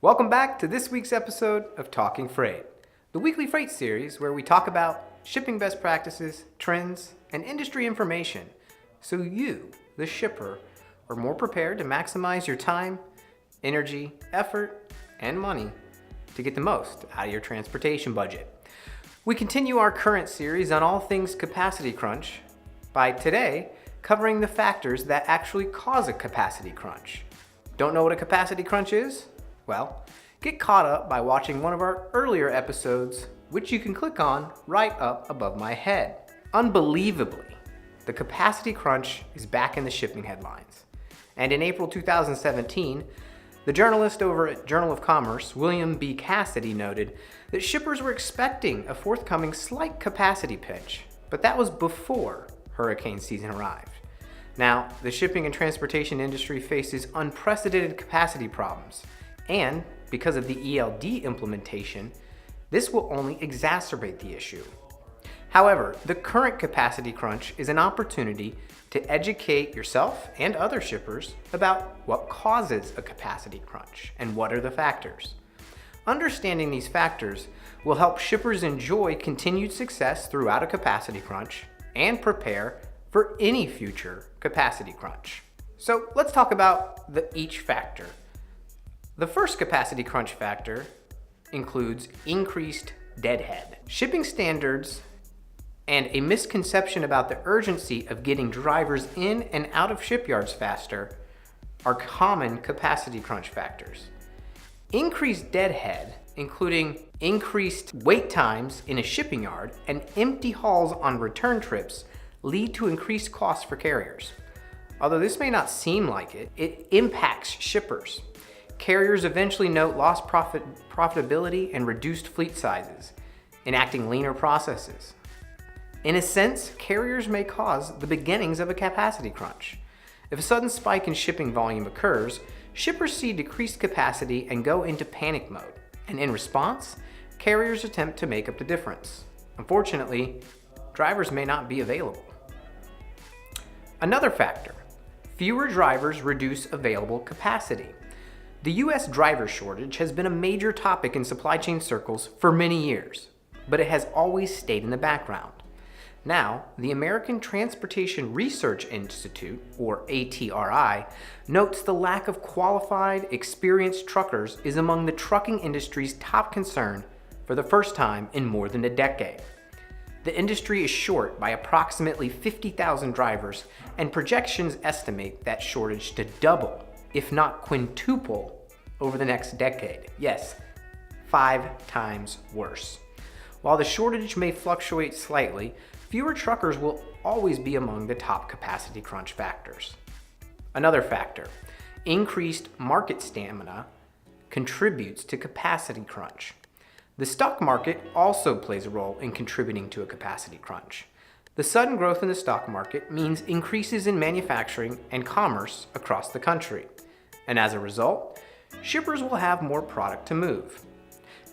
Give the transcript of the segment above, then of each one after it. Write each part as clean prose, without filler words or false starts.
Welcome back to this week's episode of Talking Freight, the weekly freight series where we talk about shipping best practices, trends, and industry information so you, the shipper, are more prepared to maximize your time, energy, effort, and money to get the most out of your transportation budget. We continue our current series on all things capacity crunch by today covering the factors that actually cause a capacity crunch. Don't know what a capacity crunch is? Well, get caught up by watching one of our earlier episodes, which you can click on right up above my head. Unbelievably, the capacity crunch is back in the shipping headlines. And in April 2017, the journalist over at Journal of Commerce, William B. Cassidy, noted that shippers were expecting a forthcoming slight capacity pinch, but that was before hurricane season arrived. Now, the shipping and transportation industry faces unprecedented capacity problems, and because of the ELD implementation, this will only exacerbate the issue. However, the current capacity crunch is an opportunity to educate yourself and other shippers about what causes a capacity crunch and what are the factors. Understanding these factors will help shippers enjoy continued success throughout a capacity crunch and prepare for any future capacity crunch. So let's talk about each factor. The first capacity crunch factor includes increased deadhead. Shipping standards and a misconception about the urgency of getting drivers in and out of shipyards faster are common capacity crunch factors. Increased deadhead, including increased wait times in a shipping yard and empty hauls on return trips, lead to increased costs for carriers. Although this may not seem like it, it impacts shippers. Carriers eventually note lost profitability and reduced fleet sizes, enacting leaner processes. In a sense, carriers may cause the beginnings of a capacity crunch. If a sudden spike in shipping volume occurs, shippers see decreased capacity and go into panic mode. And in response, carriers attempt to make up the difference. Unfortunately, drivers may not be available. Another factor, fewer drivers reduce available capacity. The U.S. driver shortage has been a major topic in supply chain circles for many years, but it has always stayed in the background. Now, the American Transportation Research Institute, or ATRI, notes the lack of qualified, experienced truckers is among the trucking industry's top concern for the first time in more than a decade. The industry is short by approximately 50,000 drivers, and projections estimate that shortage to double, if not quintuple, over the next decade. Yes, 5 times worse. While the shortage may fluctuate slightly, fewer truckers will always be among the top capacity crunch factors. Another factor, increased market stamina contributes to capacity crunch. The stock market also plays a role in contributing to a capacity crunch. The sudden growth in the stock market means increases in manufacturing and commerce across the country. And as a result, shippers will have more product to move.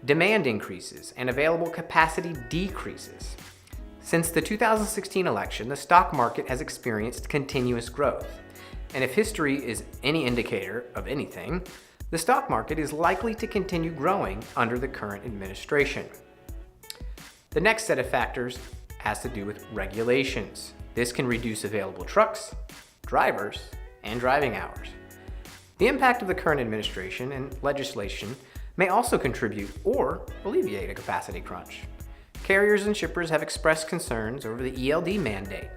Demand increases and available capacity decreases. Since the 2016 election, the stock market has experienced continuous growth. And if history is any indicator of anything, the stock market is likely to continue growing under the current administration. The next set of factors has to do with regulations. This can reduce available trucks, drivers, and driving hours. The impact of the current administration and legislation may also contribute or alleviate a capacity crunch. Carriers and shippers have expressed concerns over the ELD mandate,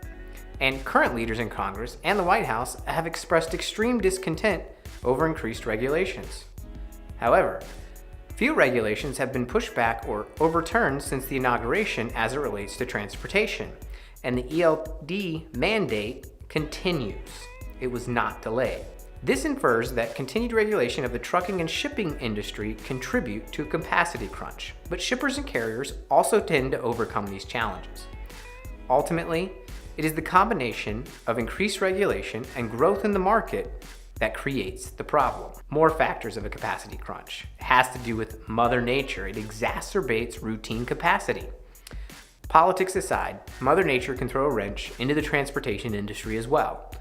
and current leaders in Congress and the White House have expressed extreme discontent over increased regulations. However, few regulations have been pushed back or overturned since the inauguration as it relates to transportation, and the ELD mandate continues. It was not delayed. This infers that continued regulation of the trucking and shipping industry contribute to a capacity crunch, but shippers and carriers also tend to overcome these challenges. Ultimately, it is the combination of increased regulation and growth in the market that creates the problem. More factors of a capacity crunch. It has to do with Mother Nature. It exacerbates routine capacity. Politics aside, Mother Nature can throw a wrench into the transportation industry as well.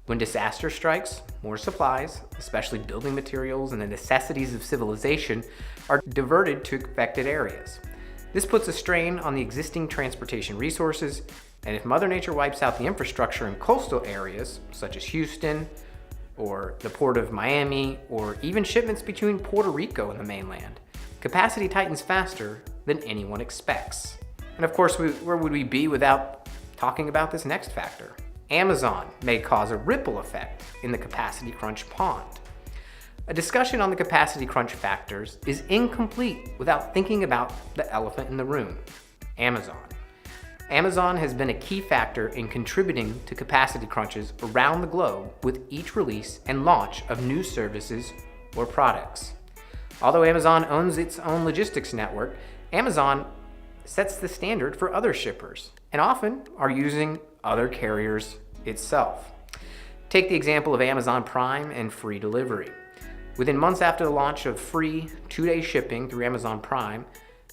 When disaster strikes, more supplies, especially building materials and the necessities of civilization, are diverted to affected areas. This puts a strain on the existing transportation resources, and if Mother Nature wipes out the infrastructure in coastal areas, such as Houston, or the port of Miami, or even shipments between Puerto Rico and the mainland, capacity tightens faster than anyone expects. And of course, where would we be without talking about this next factor? Amazon may cause a ripple effect in the capacity crunch pond. A discussion on the capacity crunch factors is incomplete without thinking about the elephant in the room, Amazon. Amazon has been a key factor in contributing to capacity crunches around the globe with each release and launch of new services or products. Although Amazon owns its own logistics network, Amazon sets the standard for other shippers and often are using other carriers itself. Take the example of Amazon Prime and free delivery. Within months after the launch of free 2-day shipping through Amazon Prime,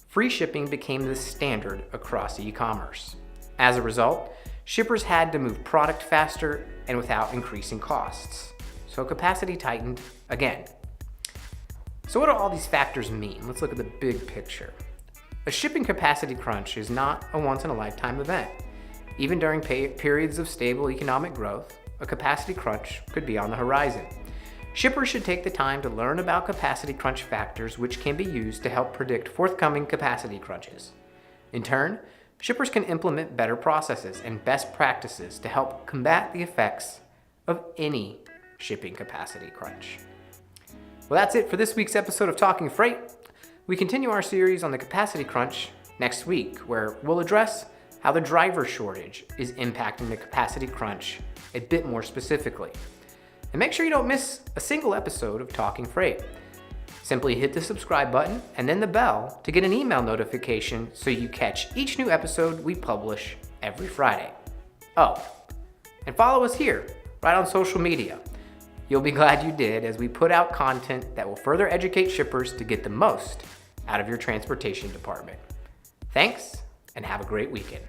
free shipping became the standard across e-commerce. As a result, shippers had to move product faster and without increasing costs. So capacity tightened again. So what do all these factors mean? Let's look at the big picture. A shipping capacity crunch is not a once-in-a-lifetime event. Even during periods of stable economic growth, a capacity crunch could be on the horizon. Shippers should take the time to learn about capacity crunch factors which can be used to help predict forthcoming capacity crunches. In turn, shippers can implement better processes and best practices to help combat the effects of any shipping capacity crunch. Well, that's it for this week's episode of Talking Freight. We continue our series on the capacity crunch next week, where we'll address how the driver shortage is impacting the capacity crunch a bit more specifically. And make sure you don't miss a single episode of Talking Freight. Simply hit the subscribe button and then the bell to get an email notification so you catch each new episode we publish every Friday. Oh, and follow us here, right on social media. You'll be glad you did, as we put out content that will further educate shippers to get the most out of your transportation department. Thanks, and have a great weekend.